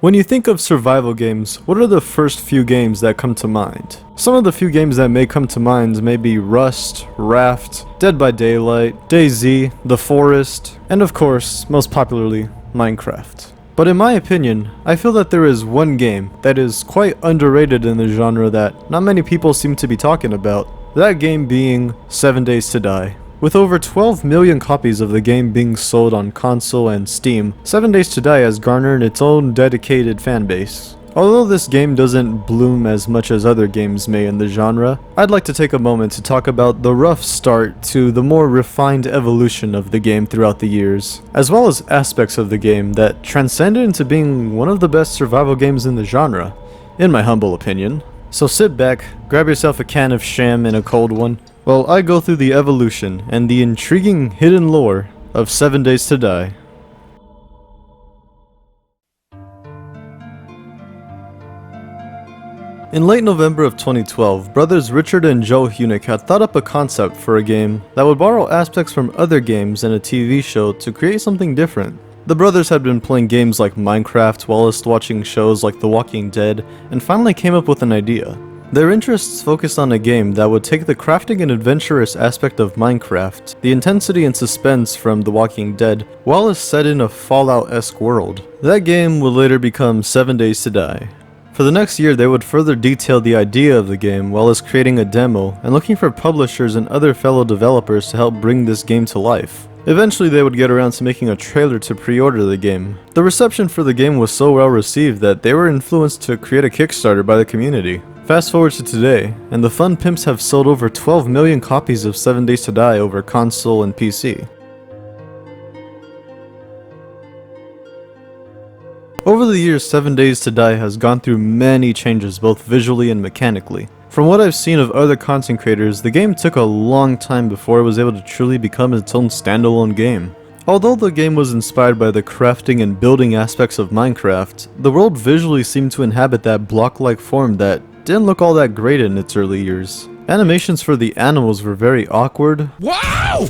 When you think of survival games, what are the first few games that come to mind? Some of the few games that may come to mind may be Rust, Raft, Dead by Daylight, DayZ, The Forest, and of course, most popularly, Minecraft. But in my opinion, I feel that there is one game that is quite underrated in the genre that not many people seem to be talking about, that game being 7 Days to Die. With over 12 million copies of the game being sold on console and Steam, 7 Days to Die has garnered its own dedicated fanbase. Although this game doesn't bloom as much as other games may in the genre, I'd like to take a moment to talk about the rough start to the more refined evolution of the game throughout the years, as well as aspects of the game that transcended into being one of the best survival games in the genre, in my humble opinion. So sit back, grab yourself a can of sham and a cold one, while I go through the evolution and the intriguing hidden lore of 7 Days to Die. In late November of 2012, brothers Richard and Joe Hunick had thought up a concept for a game that would borrow aspects from other games and a TV show to create something different. The brothers had been playing games like Minecraft whilst watching shows like The Walking Dead, and finally came up with an idea. Their interests focused on a game that would take the crafting and adventurous aspect of Minecraft, the intensity and suspense from The Walking Dead, while it's set in a Fallout-esque world. That game would later become 7 Days to Die. For the next year, they would further detail the idea of the game while as creating a demo and looking for publishers and other fellow developers to help bring this game to life. Eventually, they would get around to making a trailer to pre-order the game. The reception for the game was so well received that they were influenced to create a Kickstarter by the community. Fast forward to today, and the Fun Pimps have sold over 12 million copies of 7 Days to Die over console and PC. Over the years, 7 Days to Die has gone through many changes both visually and mechanically. From what I've seen of other content creators, the game took a long time before it was able to truly become its own standalone game. Although the game was inspired by the crafting and building aspects of Minecraft, the world visually seemed to inhabit that block-like form that didn't look all that great in its early years. Animations for the animals were very awkward. Wow!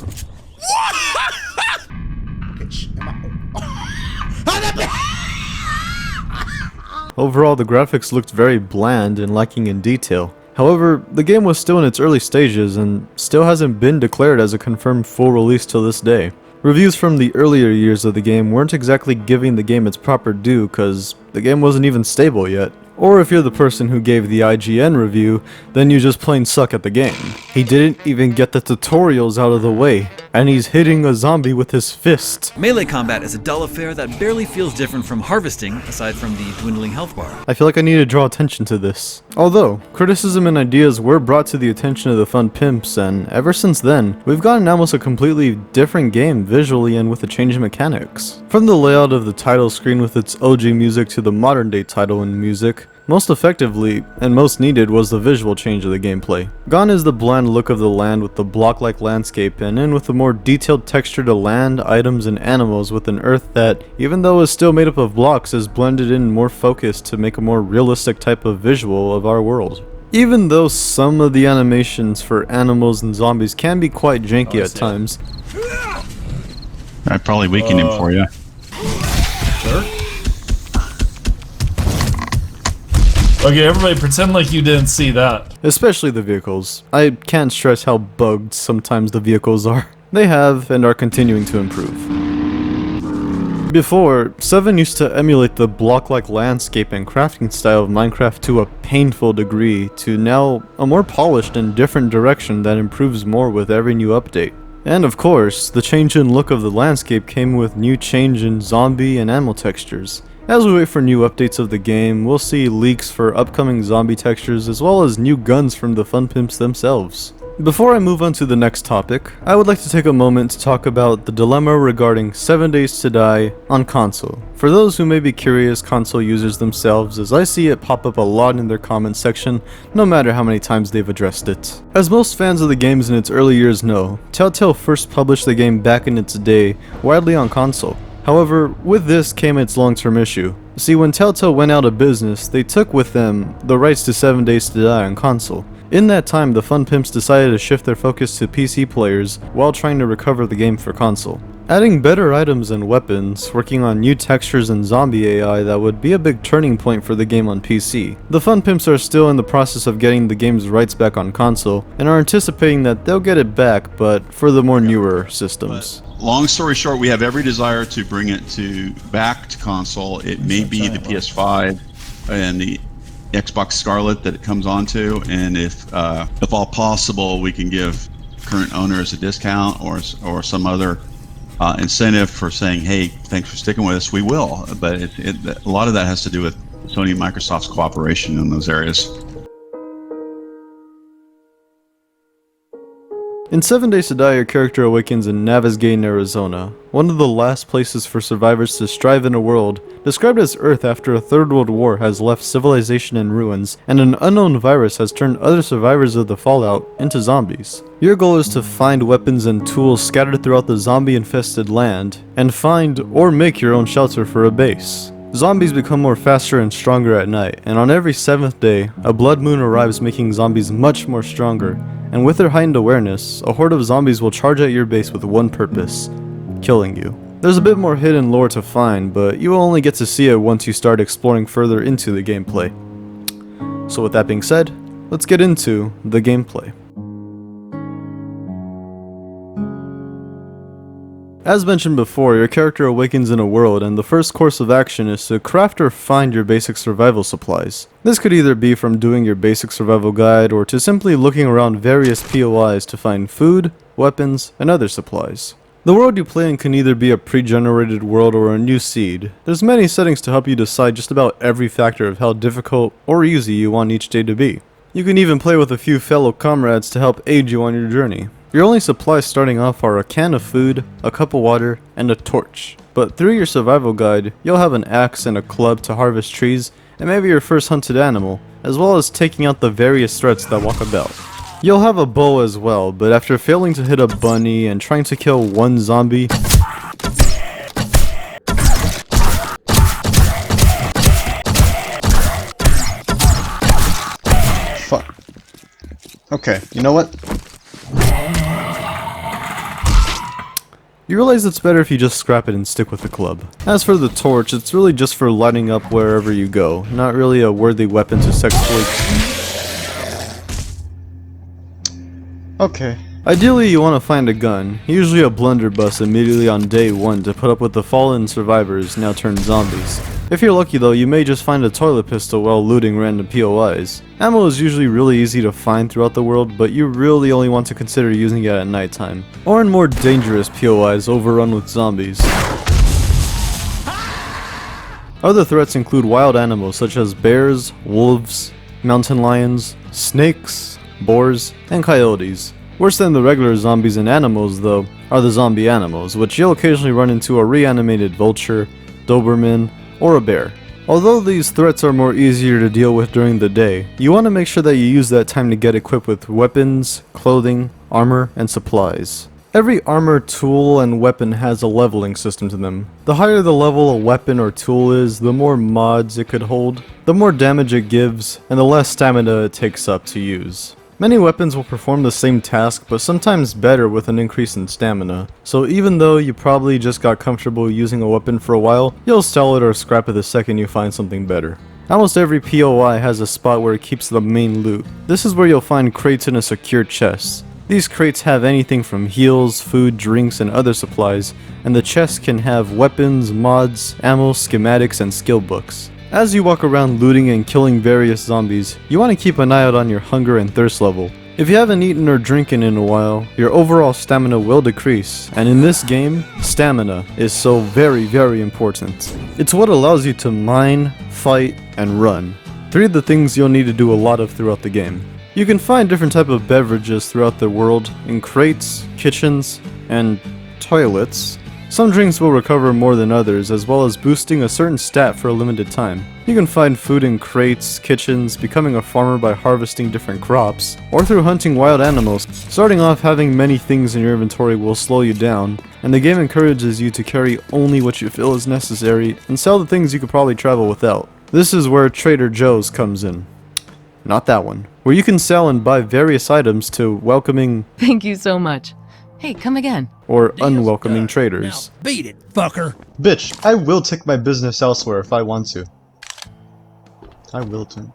Overall, the graphics looked very bland and lacking in detail. However, the game was still in its early stages and still hasn't been declared as a confirmed full release till this day. Reviews from the earlier years of the game weren't exactly giving the game its proper due cause the game wasn't even stable yet. Or if you're the person who gave the IGN review, then you just plain suck at the game. He didn't even get the tutorials out of the way, and he's hitting a zombie with his fist. Melee combat is a dull affair that barely feels different from harvesting, aside from the dwindling health bar. I feel like I need to draw attention to this. Although, criticism and ideas were brought to the attention of the Fun Pimps, and ever since then, we've gotten almost a completely different game visually and with a change in mechanics. From the layout of the title screen with its OG music to the modern day title and music, most effectively, and most needed, was the visual change of the gameplay. Gone is the bland look of the land with the block-like landscape, and in with a more detailed texture to land, items, and animals with an earth that, even though is still made up of blocks, is blended in more focused to make a more realistic type of visual of our world. Even though some of the animations for animals and zombies can be quite janky at times. I probably weakened him for you. Sure. Okay, everybody pretend like you didn't see that. Especially the vehicles. I can't stress how bugged sometimes the vehicles are. They have and are continuing to improve. Before, 7 used to emulate the block-like landscape and crafting style of Minecraft to a painful degree, to now a more polished and different direction that improves more with every new update. And of course, the change in look of the landscape came with new change in zombie and animal textures. As we wait for new updates of the game, we'll see leaks for upcoming zombie textures as well as new guns from the Fun Pimps themselves. Before I move on to the next topic, I would like to take a moment to talk about the dilemma regarding 7 Days to Die on console. For those who may be curious console users themselves, as I see it pop up a lot in their comments section, no matter how many times they've addressed it. As most fans of the games in its early years know, Telltale first published the game back in its day, widely on console. However, with this came its long-term issue. See, when Telltale went out of business, they took with them the rights to 7 Days to Die on console. In that time, the Fun Pimps decided to shift their focus to PC players while trying to recover the game for console. Adding better items and weapons, working on new textures and zombie AI, that would be a big turning point for the game on PC. The Fun Pimps are still in the process of getting the game's rights back on console, and are anticipating that they'll get it back, but for the more newer systems. Long story short, we have every desire to bring it back to console. It may be the PS5 and the Xbox Scarlet that it comes onto, and if all possible, we can give current owners a discount or some other incentive for saying, hey, thanks for sticking with us, we will. But a lot of that has to do with Sony and Microsoft's cooperation in those areas. In 7 Days to Die, your character awakens in Navasgate, Arizona, one of the last places for survivors to strive in a world described as Earth after a Third World War has left civilization in ruins, and an unknown virus has turned other survivors of the fallout into zombies. Your goal is to find weapons and tools scattered throughout the zombie-infested land, and find or make your own shelter for a base. Zombies become more faster and stronger at night, and on every 7th day, a blood moon arrives, making zombies much more stronger. And with their heightened awareness, a horde of zombies will charge at your base with one purpose: killing you. There's a bit more hidden lore to find, but you will only get to see it once you start exploring further into the gameplay. So with that being said, let's get into the gameplay. As mentioned before, your character awakens in a world, and the first course of action is to craft or find your basic survival supplies. This could either be from doing your basic survival guide, or to simply looking around various POIs to find food, weapons, and other supplies. The world you play in can either be a pre-generated world or a new seed. There's many settings to help you decide just about every factor of how difficult or easy you want each day to be. You can even play with a few fellow comrades to help aid you on your journey. Your only supplies starting off are a can of food, a cup of water, and a torch. But through your survival guide, you'll have an axe and a club to harvest trees, and maybe your first hunted animal, as well as taking out the various threats that walk about. You'll have a bow as well, but after failing to hit a bunny and trying to kill one zombie, fuck. Okay, you know what? You realize it's better if you just scrap it and stick with the club. As for the torch, it's really just for lighting up wherever you go, not really a worthy weapon to sexually... Okay. Ideally, you want to find a gun, usually a blunderbuss immediately on day 1 to put up with the fallen survivors now turned zombies. If you're lucky though, you may just find a toilet pistol while looting random POIs. Ammo is usually really easy to find throughout the world, but you really only want to consider using it at nighttime, or in more dangerous POIs overrun with zombies. Other threats include wild animals such as bears, wolves, mountain lions, snakes, boars, and coyotes. Worse than the regular zombies and animals though, are the zombie animals, which you'll occasionally run into a reanimated vulture, Doberman, or a bear. Although these threats are more easier to deal with during the day, you want to make sure that you use that time to get equipped with weapons, clothing, armor, and supplies. Every armor, tool, and weapon has a leveling system to them. The higher the level a weapon or tool is, the more mods it could hold, the more damage it gives, and the less stamina it takes up to use. Many weapons will perform the same task, but sometimes better with an increase in stamina. So even though you probably just got comfortable using a weapon for a while, you'll sell it or scrap it the second you find something better. Almost every POI has a spot where it keeps the main loot. This is where you'll find crates in a secure chest. These crates have anything from heals, food, drinks, and other supplies, and the chests can have weapons, mods, ammo, schematics, and skill books. As you walk around looting and killing various zombies, you want to keep an eye out on your hunger and thirst level. If you haven't eaten or drinking in a while, your overall stamina will decrease, and in this game, stamina is so very important. It's what allows you to mine, fight, and run. 3 of the things you'll need to do a lot of throughout the game. You can find different types of beverages throughout the world in crates, kitchens, and toilets. Some drinks will recover more than others, as well as boosting a certain stat for a limited time. You can find food in crates, kitchens, becoming a farmer by harvesting different crops, or through hunting wild animals. Starting off having many things in your inventory will slow you down, and the game encourages you to carry only what you feel is necessary, and sell the things you could probably travel without. This is where Trader Joe's comes in. Not that one. Where you can sell and buy various items to welcoming... Thank you so much. Hey, come again. or unwelcoming traders. Beat it, fucker. Bitch, I will take my business elsewhere if I want to. I will too.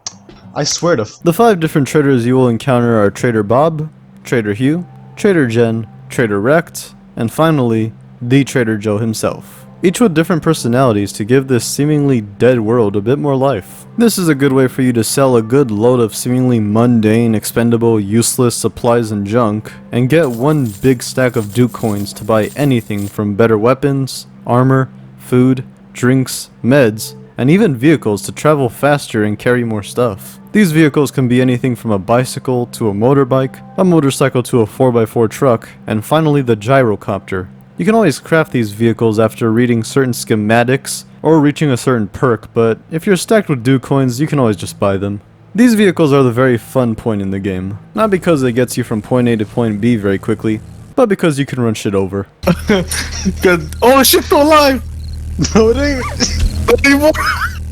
I swear to The 5 different traders you will encounter are Trader Bob, Trader Hugh, Trader Jen, Trader Rect, and finally, the Trader Joe himself. Each with different personalities to give this seemingly dead world a bit more life. This is a good way for you to sell a good load of seemingly mundane, expendable, useless supplies and junk, and get one big stack of Duke coins to buy anything from better weapons, armor, food, drinks, meds, and even vehicles to travel faster and carry more stuff. These vehicles can be anything from a bicycle to a motorbike, a motorcycle to a 4x4 truck, and finally the gyrocopter. You can always craft these vehicles after reading certain schematics or reaching a certain perk, but if you're stacked with Duke coins, you can always just buy them. These vehicles are the very fun point in the game, not because it gets you from point A to point B very quickly, but because you can run shit over. Good. Oh shit, go live! No, it ain't. Anymore.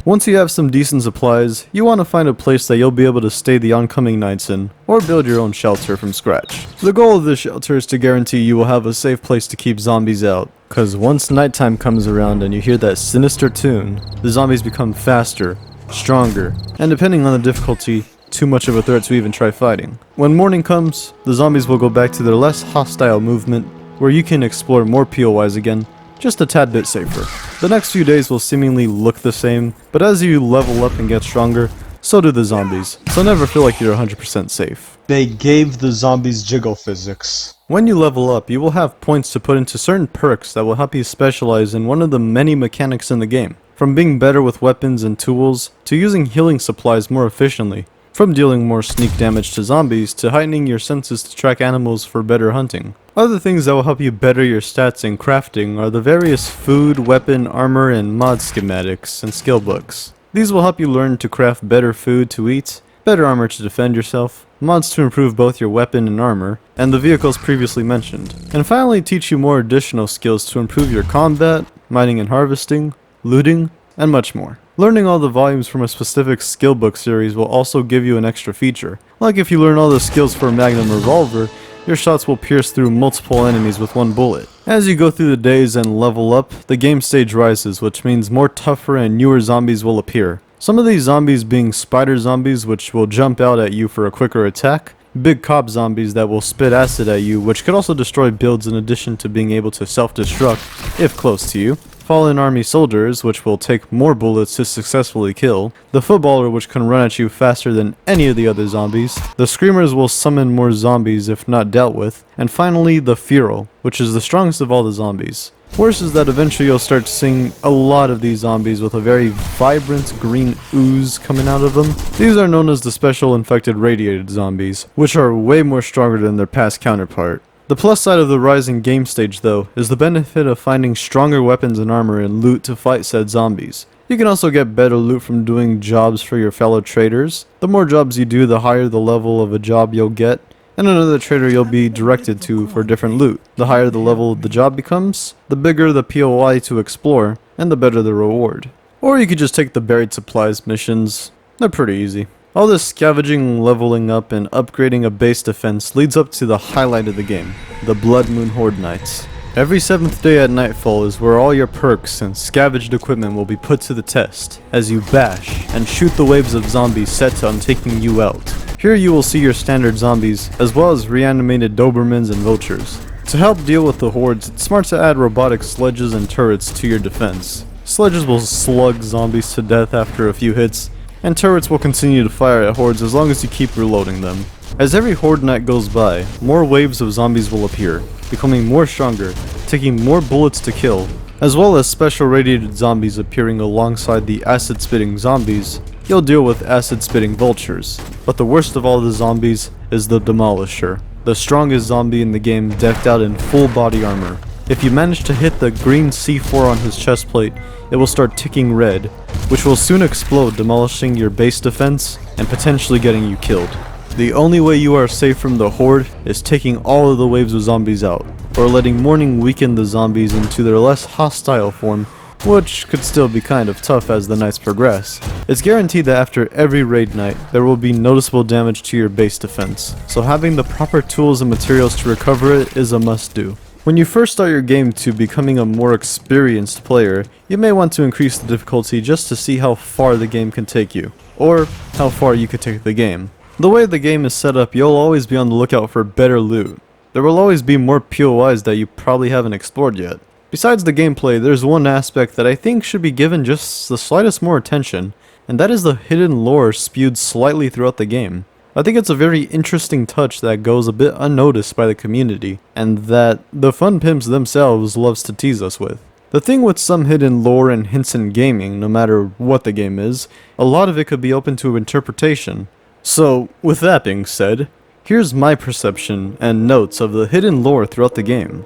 Once you have some decent supplies, you want to find a place that you'll be able to stay the oncoming nights in, or build your own shelter from scratch. The goal of this shelter is to guarantee you will have a safe place to keep zombies out, cause once nighttime comes around and you hear that sinister tune, the zombies become faster, stronger, and depending on the difficulty, too much of a threat to even try fighting. When morning comes, the zombies will go back to their less hostile movement, where you can explore more POIs again, just a tad bit safer. The next few days will seemingly look the same, but as you level up and get stronger, so do the zombies, so never feel like you're 100% safe. They gave the zombies jiggle physics. When you level up, you will have points to put into certain perks that will help you specialize in one of the many mechanics in the game. From being better with weapons and tools, to using healing supplies more efficiently. From dealing more sneak damage to zombies, to heightening your senses to track animals for better hunting. Other things that will help you better your stats in crafting are the various food, weapon, armor, and mod schematics and skill books. These will help you learn to craft better food to eat, better armor to defend yourself, mods to improve both your weapon and armor, and the vehicles previously mentioned. And finally teach you more additional skills to improve your combat, mining and harvesting, looting, and much more. Learning all the volumes from a specific skill book series will also give you an extra feature. Like if you learn all the skills for a Magnum revolver, your shots will pierce through multiple enemies with one bullet. As you go through the days and level up, the game stage rises, which means more tougher and newer zombies will appear. Some of these zombies being spider zombies, which will jump out at you for a quicker attack, big cop zombies that will spit acid at you, which could also destroy builds in addition to being able to self-destruct if close to you, fallen army soldiers, which will take more bullets to successfully kill, the footballer, which can run at you faster than any of the other zombies, the screamers will summon more zombies if not dealt with, and finally the feral, which is the strongest of all the zombies. Worse is that eventually you'll start seeing a lot of these zombies with a very vibrant green ooze coming out of them. These are known as the special infected radiated zombies, which are way more stronger than their past counterpart. The plus side of the rising game stage though, is the benefit of finding stronger weapons and armor and loot to fight said zombies. You can also get better loot from doing jobs for your fellow traders. The more jobs you do, the higher the level of a job you'll get, and another trader you'll be directed to for different loot. The higher the level the job becomes, the bigger the POI to explore, and the better the reward. Or you could just take the buried supplies missions. They're pretty easy. All this scavenging, leveling up, and upgrading a base defense leads up to the highlight of the game, the Blood Moon Horde Nights. Every 7th day at nightfall is where all your perks and scavenged equipment will be put to the test, as you bash and shoot the waves of zombies set on taking you out. Here you will see your standard zombies, as well as reanimated Dobermans and vultures. To help deal with the hordes, it's smart to add robotic sledges and turrets to your defense. Sledges will slug zombies to death after a few hits, and turrets will continue to fire at hordes as long as you keep reloading them. As every horde night goes by, more waves of zombies will appear, becoming more stronger, taking more bullets to kill, as well as special radiated zombies appearing alongside the acid-spitting zombies. You'll deal with acid-spitting vultures, but the worst of all the zombies is the Demolisher, the strongest zombie in the game decked out in full body armor. If you manage to hit the green C4 on his chest plate, it will start ticking red, which will soon explode, demolishing your base defense and potentially getting you killed. The only way you are safe from the horde is taking all of the waves of zombies out, or letting morning weaken the zombies into their less hostile form which could still be kind of tough as the nights progress. It's guaranteed that after every raid night, there will be noticeable damage to your base defense, so having the proper tools and materials to recover it is a must-do. When you first start your game to becoming a more experienced player, you may want to increase the difficulty just to see how far the game can take you, or how far you could take the game. The way the game is set up, you'll always be on the lookout for better loot. There will always be more POIs that you probably haven't explored yet. Besides the gameplay, there's one aspect that I think should be given just the slightest more attention, and that is the hidden lore spewed slightly throughout the game. I think it's a very interesting touch that goes a bit unnoticed by the community, and that the fun pimps themselves loves to tease us with. The thing with some hidden lore and hints in gaming, no matter what the game is, a lot of it could be open to interpretation. So, with that being said, here's my perception and notes of the hidden lore throughout the game.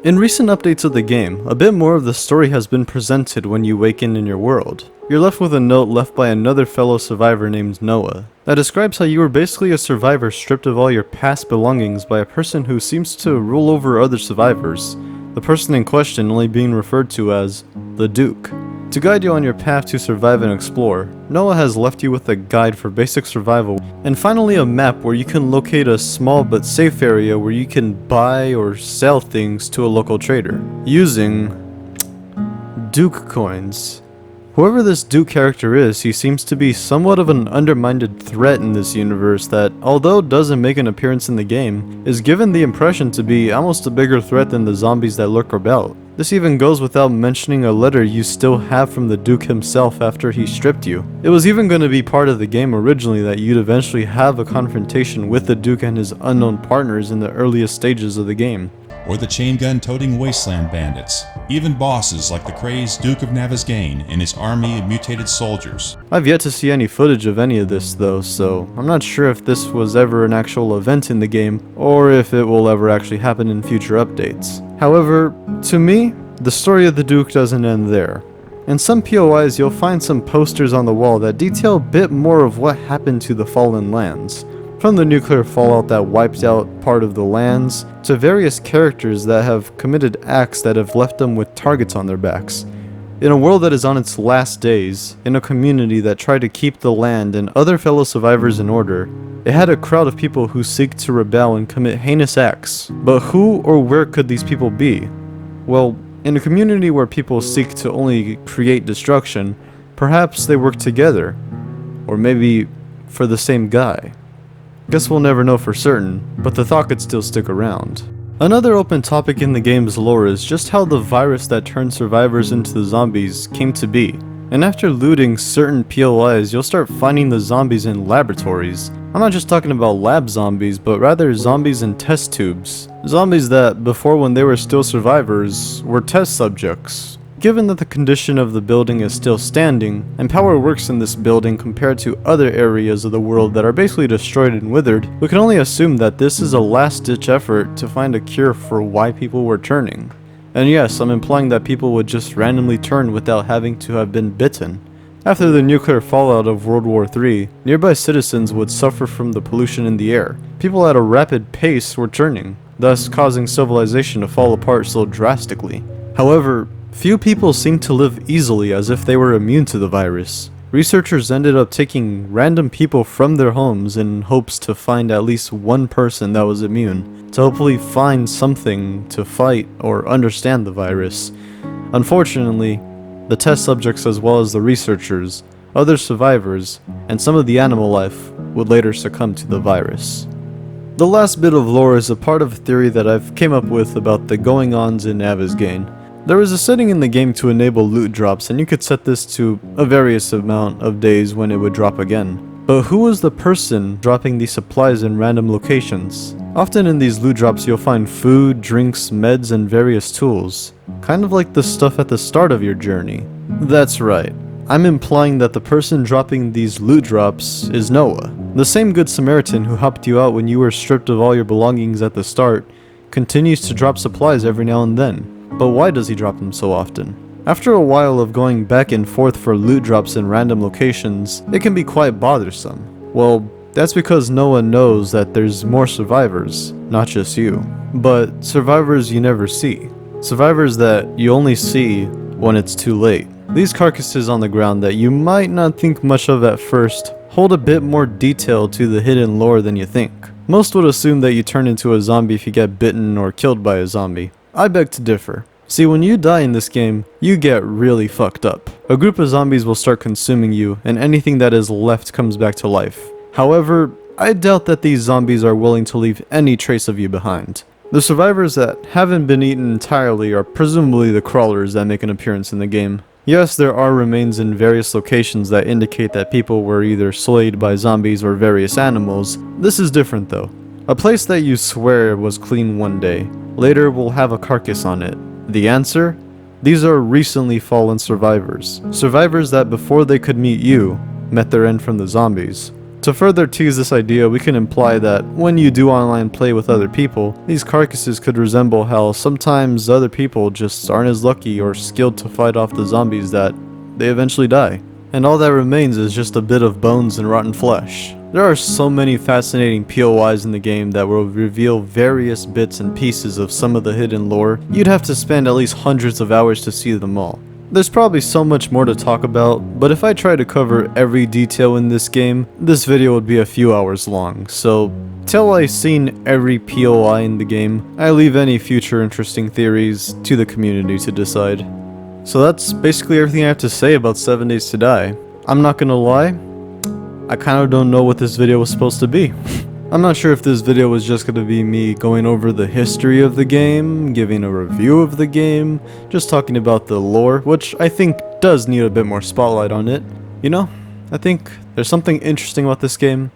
In recent updates of the game, a bit more of the story has been presented when you waken in your world. You're left with a note left by another fellow survivor named Noah, that describes how you were basically a survivor stripped of all your past belongings by a person who seems to rule over other survivors, the person in question only being referred to as the Duke. To guide you on your path to survive and explore, Noah has left you with a guide for basic survival, and finally a map where you can locate a small but safe area where you can buy or sell things to a local trader, using Duke coins. Whoever this Duke character is, he seems to be somewhat of an undermined threat in this universe that, although doesn't make an appearance in the game, is given the impression to be almost a bigger threat than the zombies that lurk about. This even goes without mentioning a letter you still have from the Duke himself after he stripped you. It was even going to be part of the game originally that you'd eventually have a confrontation with the Duke and his unknown partners in the earliest stages of the game. Or the chain gun-toting wasteland bandits, even bosses like the crazed Duke of Navezgane and his army of mutated soldiers. I've yet to see any footage of any of this though, so I'm not sure if this was ever an actual event in the game, or if it will ever actually happen in future updates. However, to me, the story of the Duke doesn't end there. In some POIs, you'll find some posters on the wall that detail a bit more of what happened to the Fallen Lands. From the nuclear fallout that wiped out part of the lands, to various characters that have committed acts that have left them with targets on their backs. In a world that is on its last days, in a community that tried to keep the land and other fellow survivors in order, it had a crowd of people who seek to rebel and commit heinous acts. But who or where could these people be? Well, in a community where people seek to only create destruction, perhaps they work together. Or maybe for the same guy. Guess we'll never know for certain, but the thought could still stick around. Another open topic in the game's lore is just how the virus that turned survivors into the zombies came to be. And after looting certain POIs, you'll start finding the zombies in laboratories. I'm not just talking about lab zombies, but rather zombies in test tubes. Zombies that, before when they were still survivors, were test subjects. Given that the condition of the building is still standing, and power works in this building compared to other areas of the world that are basically destroyed and withered, we can only assume that this is a last-ditch effort to find a cure for why people were turning. And yes, I'm implying that people would just randomly turn without having to have been bitten. After the nuclear fallout of World War III, nearby citizens would suffer from the pollution in the air. People at a rapid pace were turning, thus causing civilization to fall apart so drastically. However, few people seemed to live easily as if they were immune to the virus. Researchers ended up taking random people from their homes in hopes to find at least one person that was immune, to hopefully find something to fight or understand the virus. Unfortunately, the test subjects as well as the researchers, other survivors, and some of the animal life would later succumb to the virus. The last bit of lore is a part of a theory that I've came up with about the going-ons in Navezgane. There is a setting in the game to enable loot drops, and you could set this to a various amount of days when it would drop again. But who was the person dropping these supplies in random locations? Often in these loot drops you'll find food, drinks, meds, and various tools. Kind of like the stuff at the start of your journey. That's right. I'm implying that the person dropping these loot drops is Noah. The same Good Samaritan who helped you out when you were stripped of all your belongings at the start, continues to drop supplies every now and then. But why does he drop them so often? After a while of going back and forth for loot drops in random locations, it can be quite bothersome. Well, That's because no one knows that there's more survivors, not just you. But survivors you never see. Survivors that you only see when it's too late. These carcasses on the ground that you might not think much of at first hold a bit more detail to the hidden lore than you think. Most would assume that you turn into a zombie if you get bitten or killed by a zombie. I beg to differ. See, when you die in this game, you get really fucked up. A group of zombies will start consuming you, and anything that is left comes back to life. However, I doubt that these zombies are willing to leave any trace of you behind. The survivors that haven't been eaten entirely are presumably the crawlers that make an appearance in the game. Yes, there are remains in various locations that indicate that people were either slayed by zombies or various animals. This is different though. A place that you swear was clean one day, later will have a carcass on it. The answer? These are recently fallen survivors. Survivors that before they could meet you, met their end from the zombies. To further tease this idea, we can imply that when you do online play with other people, these carcasses could resemble how sometimes other people just aren't as lucky or skilled to fight off the zombies that they eventually die. And all that remains is just a bit of bones and rotten flesh. There are so many fascinating POIs in the game that will reveal various bits and pieces of some of the hidden lore. You'd have to spend at least hundreds of hours to see them all. There's probably so much more to talk about, but if I try to cover every detail in this game, this video would be a few hours long, so till I've seen every POI in the game, I leave any future interesting theories to the community to decide. So that's basically everything I have to say about 7 Days to Die. I'm not gonna lie, I kind of don't know what this video was supposed to be. I'm not sure if this video was just going to be me going over the history of the game, giving a review of the game, just talking about the lore, which I think does need a bit more spotlight on it. You know, I think there's something interesting about this game,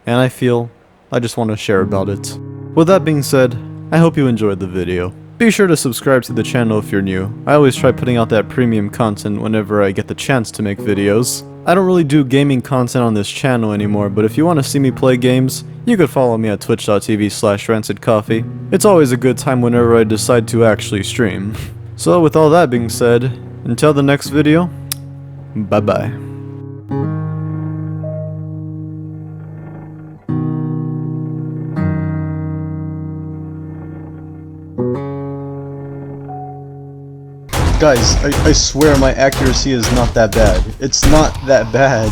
and I feel I just want to share about it. With that being said, I hope you enjoyed the video. Be sure to subscribe to the channel if you're new. I always try putting out that premium content whenever I get the chance to make videos. I don't really do gaming content on this channel anymore, but if you want to see me play games, you could follow me at twitch.tv/rancedcoffee. It's always a good time whenever I decide to actually stream. So with all that being said, until the next video, bye bye. Guys, I swear my accuracy is not that bad. It's not that bad.